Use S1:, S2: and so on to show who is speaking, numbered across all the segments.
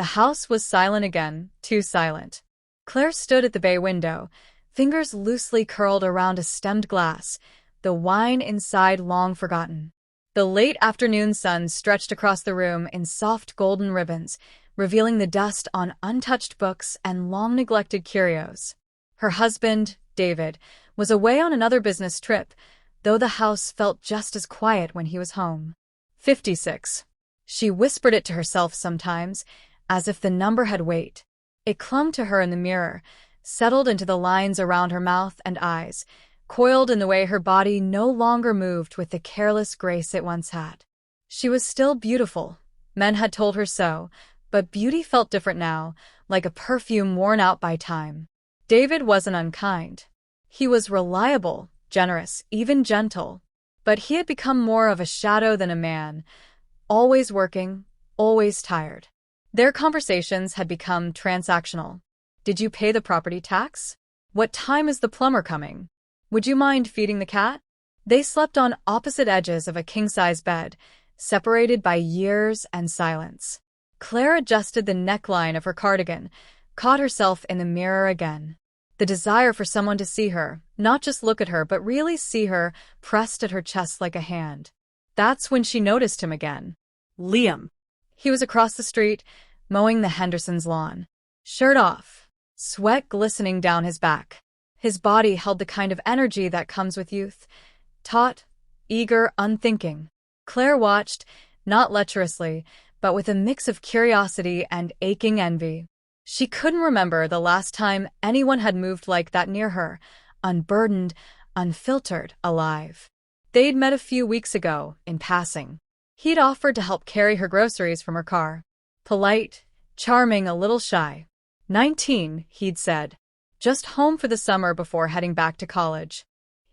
S1: The house was silent again, too silent. Claire stood at the bay window, fingers loosely curled around a stemmed glass, the wine inside long forgotten. The late afternoon sun stretched across the room in soft golden ribbons, revealing the dust on untouched books and long-neglected curios. Her husband, David, was away on another business trip, though the house felt just as quiet when he was home. 56. She whispered it to herself sometimes, as if the number had weight. It clung to her in the mirror, settled into the lines around her mouth and eyes, coiled in the way her body no longer moved with the careless grace it once had. She was still beautiful. Men had told her so, but beauty felt different now, like a perfume worn out by time. David wasn't unkind. He was reliable, generous, even gentle. But he had become more of a shadow than a man, always working, always tired. Their conversations had become transactional. Did you pay the property tax? What time is the plumber coming? Would you mind feeding the cat? They slept on opposite edges of a king-size bed, separated by years and silence. Claire adjusted the neckline of her cardigan, caught herself in the mirror again. The desire for someone to see her, not just look at her but really see her, pressed at her chest like a hand. That's when she noticed him again. Liam. He was across the street, mowing the Hendersons' lawn. Shirt off, sweat glistening down his back. His body held the kind of energy that comes with youth. Taut, eager, unthinking. Claire watched, not lecherously, but with a mix of curiosity and aching envy. She couldn't remember the last time anyone had moved like that near her, unburdened, unfiltered, alive. They'd met a few weeks ago, in passing. He'd offered to help carry her groceries from her car. Polite, charming, a little shy. 19, he'd said. Just home for the summer before heading back to college.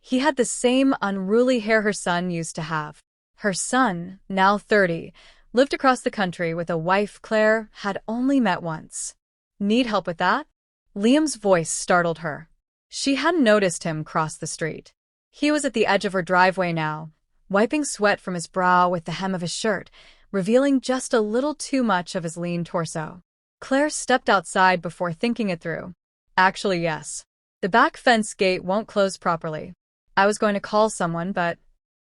S1: He had the same unruly hair her son used to have. Her son, now 30, lived across the country with a wife Claire had only met once. Need help with that? Liam's voice startled her. She hadn't noticed him cross the street. He was at the edge of her driveway now, wiping sweat from his brow with the hem of his shirt, revealing just a little too much of his lean torso. Claire stepped outside before thinking it through. Actually, yes. The back fence gate won't close properly. I was going to call someone, but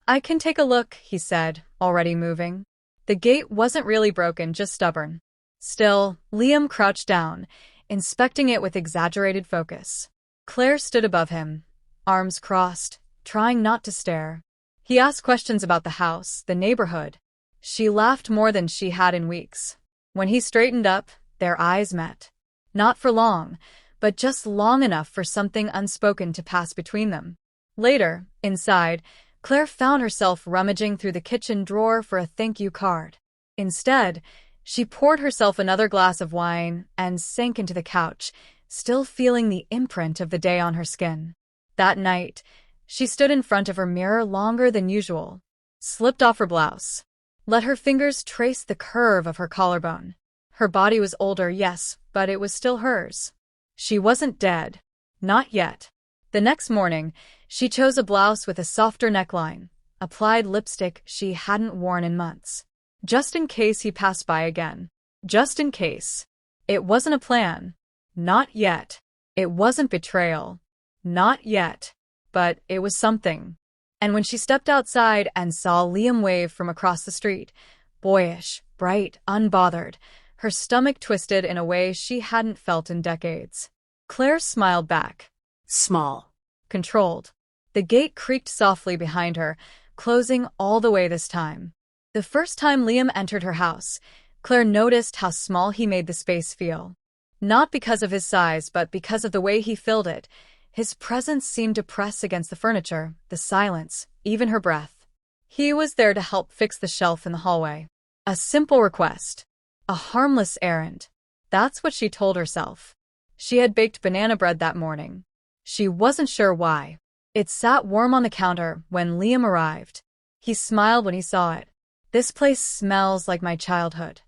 S1: I can take a look, he said, already moving. The gate wasn't really broken, just stubborn. Still, Liam crouched down, inspecting it with exaggerated focus. Claire stood above him, arms crossed, trying not to stare. He asked questions about the house, the neighborhood. She laughed more than she had in weeks. When he straightened up, their eyes met. Not for long, but just long enough for something unspoken to pass between them. Later, inside, Claire found herself rummaging through the kitchen drawer for a thank you card. Instead, she poured herself another glass of wine and sank into the couch, still feeling the imprint of the day on her skin. That night, she stood in front of her mirror longer than usual, slipped off her blouse, let her fingers trace the curve of her collarbone. Her body was older, yes, but it was still hers. She wasn't dead. Not yet. The next morning, she chose a blouse with a softer neckline, applied lipstick she hadn't worn in months. Just in case he passed by again. Just in case. It wasn't a plan. Not yet. It wasn't betrayal. Not yet. But it was something. And when she stepped outside and saw Liam wave from across the street, boyish, bright, unbothered, her stomach twisted in a way she hadn't felt in decades. Claire smiled back. Small. Controlled. The gate creaked softly behind her, closing all the way this time. The first time Liam entered her house, Claire noticed how small he made the space feel. Not because of his size, but because of the way he filled it. His presence seemed to press against the furniture, the silence, even her breath. He was there to help fix the shelf in the hallway. A simple request. A harmless errand. That's what she told herself. She had baked banana bread that morning. She wasn't sure why. It sat warm on the counter when Liam arrived. He smiled when he saw it. This place smells like my childhood.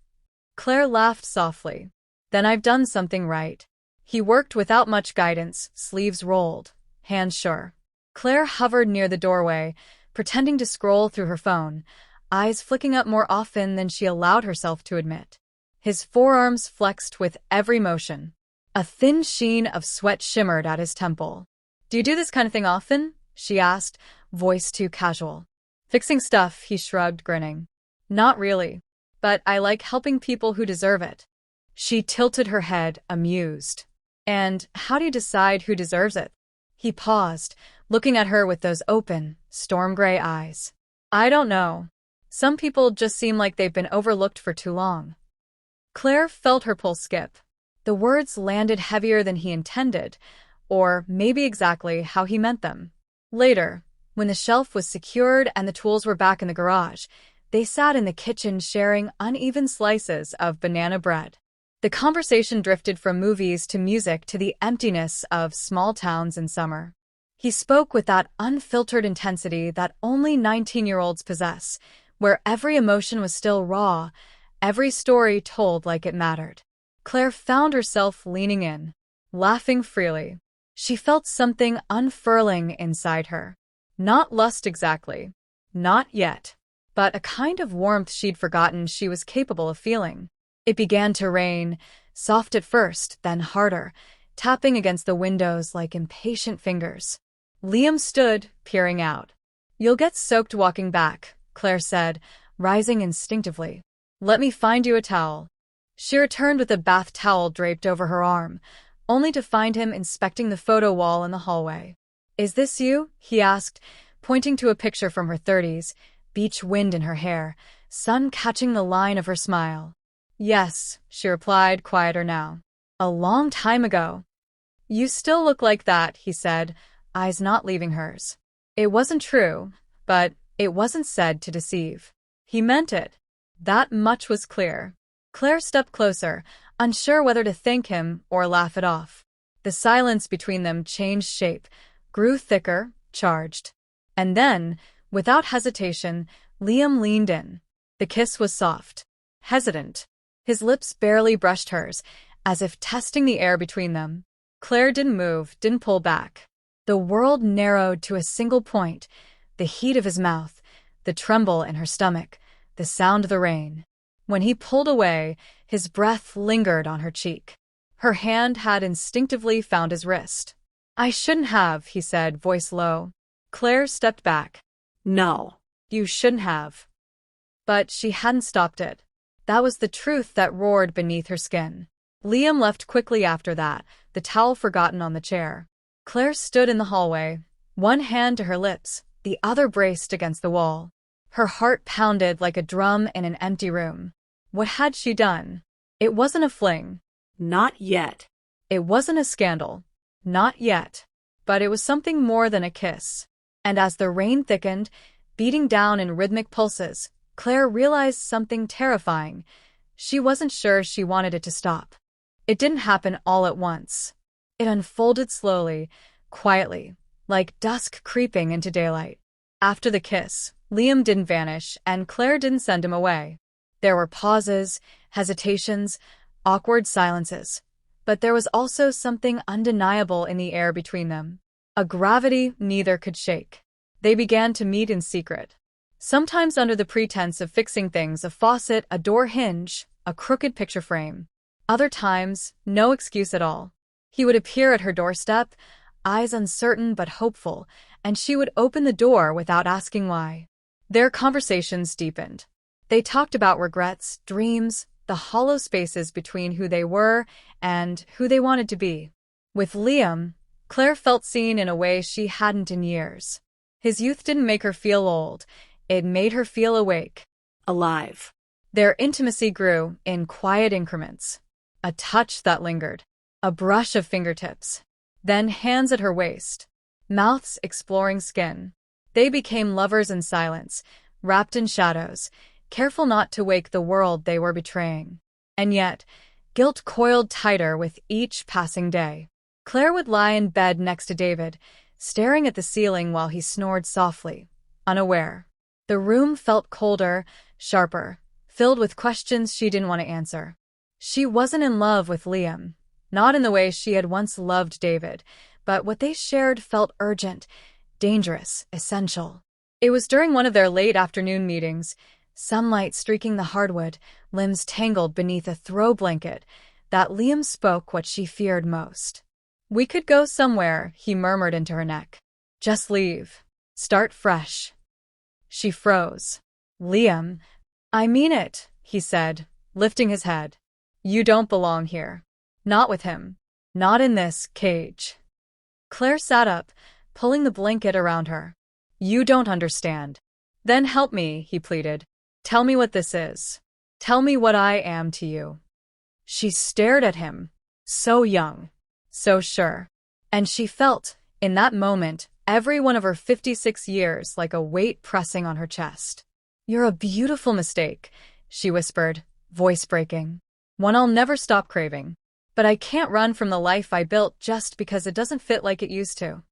S1: Claire laughed softly. Then I've done something right. He worked without much guidance, sleeves rolled, hands sure. Claire hovered near the doorway, pretending to scroll through her phone, eyes flicking up more often than she allowed herself to admit. His forearms flexed with every motion. A thin sheen of sweat shimmered at his temple. "Do you do this kind of thing often?" she asked, voice too casual. "Fixing stuff," he shrugged, grinning. "Not really. But I like helping people who deserve it." She tilted her head, amused. "And how do you decide who deserves it?" He paused, looking at her with those open, storm-gray eyes. "I don't know. Some people just seem like they've been overlooked for too long." Claire felt her pulse skip. The words landed heavier than he intended, or maybe exactly how he meant them. Later, when the shelf was secured and the tools were back in the garage, they sat in the kitchen sharing uneven slices of banana bread. The conversation drifted from movies to music to the emptiness of small towns in summer. He spoke with that unfiltered intensity that only 19-year-olds possess, where every emotion was still raw, every story told like it mattered. Claire found herself leaning in, laughing freely. She felt something unfurling inside her. Not lust exactly. Not yet. But a kind of warmth she'd forgotten she was capable of feeling. It began to rain, soft at first, then harder, tapping against the windows like impatient fingers. Liam stood, peering out. "You'll get soaked walking back," Claire said, rising instinctively. "Let me find you a towel." She returned with a bath towel draped over her arm, only to find him inspecting the photo wall in the hallway. "Is this you?" he asked, pointing to a picture from her 30s, beach wind in her hair, sun catching the line of her smile. "Yes," she replied, quieter now. "A long time ago." "You still look like that," he said, eyes not leaving hers. It wasn't true, but it wasn't said to deceive. He meant it. That much was clear. Claire stepped closer, unsure whether to thank him or laugh it off. The silence between them changed shape, grew thicker, charged. And then, without hesitation, Liam leaned in. The kiss was soft, hesitant. His lips barely brushed hers, as if testing the air between them. Claire didn't move, didn't pull back. The world narrowed to a single point, the heat of his mouth, the tremble in her stomach, the sound of the rain. When he pulled away, his breath lingered on her cheek. Her hand had instinctively found his wrist. "I shouldn't have," he said, voice low. Claire stepped back. "No, you shouldn't have." But she hadn't stopped it. That was the truth that roared beneath her skin. Liam left quickly after that, the towel forgotten on the chair. Claire stood in the hallway, one hand to her lips, the other braced against the wall. Her heart pounded like a drum in an empty room. What had she done? It wasn't a fling. Not yet. It wasn't a scandal. Not yet. But it was something more than a kiss. And as the rain thickened, beating down in rhythmic pulses, Claire realized something terrifying. She wasn't sure she wanted it to stop. It didn't happen all at once. It unfolded slowly, quietly, like dusk creeping into daylight. After the kiss, Liam didn't vanish, and Claire didn't send him away. There were pauses, hesitations, awkward silences. But there was also something undeniable in the air between them. A gravity neither could shake. They began to meet in secret. Sometimes under the pretense of fixing things, a faucet, a door hinge, a crooked picture frame. Other times, no excuse at all. He would appear at her doorstep, eyes uncertain but hopeful, and she would open the door without asking why. Their conversations deepened. They talked about regrets, dreams, the hollow spaces between who they were and who they wanted to be. With Liam, Claire felt seen in a way she hadn't in years. His youth didn't make her feel old. It made her feel awake, alive. Their intimacy grew in quiet increments. A touch that lingered, a brush of fingertips, then hands at her waist, mouths exploring skin. They became lovers in silence, wrapped in shadows, careful not to wake the world they were betraying. And yet, guilt coiled tighter with each passing day. Claire would lie in bed next to David, staring at the ceiling while he snored softly, unaware. The room felt colder, sharper, filled with questions she didn't want to answer. She wasn't in love with Liam, not in the way she had once loved David, but what they shared felt urgent, dangerous, essential. It was during one of their late afternoon meetings, sunlight streaking the hardwood, limbs tangled beneath a throw blanket, that Liam spoke what she feared most. "We could go somewhere," he murmured into her neck. "Just leave. Start fresh." She froze. "Liam, I mean it," he said, lifting his head. "You don't belong here. Not with him. Not in this cage." Claire sat up, pulling the blanket around her. "You don't understand." "Then help me," he pleaded. "Tell me what this is. Tell me what I am to you." She stared at him. So young. So sure. And she felt, in that moment, every one of her 56 years like a weight pressing on her chest. "You're a beautiful mistake," she whispered, voice breaking. "One I'll never stop craving. But I can't run from the life I built just because it doesn't fit like it used to."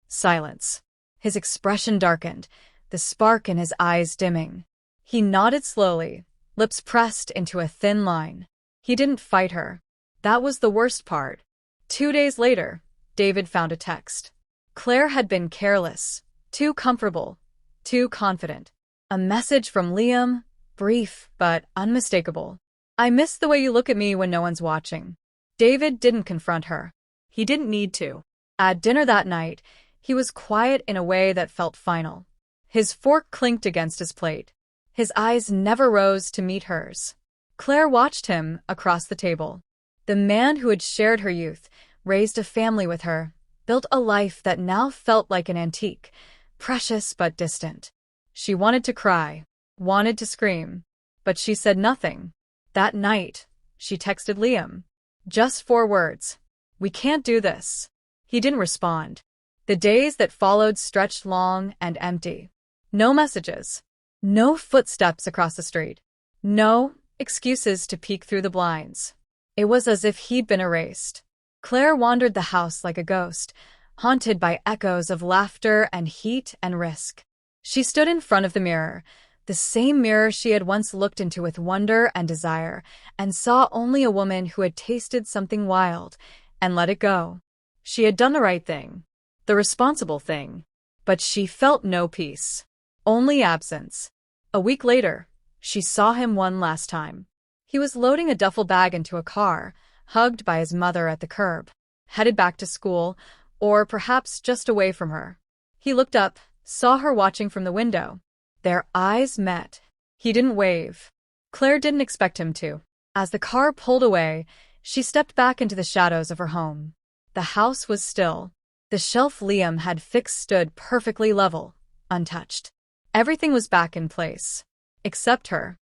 S1: Silence. His expression darkened, the spark in his eyes dimming. He nodded slowly, lips pressed into a thin line. He didn't fight her. That was the worst part. 2 days later, David found a text. Claire had been careless, too comfortable, too confident. A message from Liam, brief but unmistakable. "I miss the way you look at me when no one's watching." David didn't confront her. He didn't need to. At dinner that night, he was quiet in a way that felt final. His fork clinked against his plate. His eyes never rose to meet hers. Claire watched him across the table. The man who had shared her youth, raised a family with her, built a life that now felt like an antique, precious but distant. She wanted to cry, wanted to scream, but she said nothing. That night, she texted Liam. Just 4 words. "We can't do this." He didn't respond. The days that followed stretched long and empty. No messages. No footsteps across the street. No excuses to peek through the blinds. It was as if he'd been erased. Claire wandered the house like a ghost, haunted by echoes of laughter and heat and risk. She stood in front of the mirror, the same mirror she had once looked into with wonder and desire, and saw only a woman who had tasted something wild and let it go. She had done the right thing, the responsible thing, but she felt no peace, only absence. A week later, she saw him one last time. He was loading a duffel bag into a car, hugged by his mother at the curb, headed back to school, or perhaps just away from her. He looked up, saw her watching from the window. Their eyes met. He didn't wave. Claire didn't expect him to. As the car pulled away, she stepped back into the shadows of her home. The house was still. The shelf Liam had fixed stood perfectly level, untouched. Everything was back in place. Except her.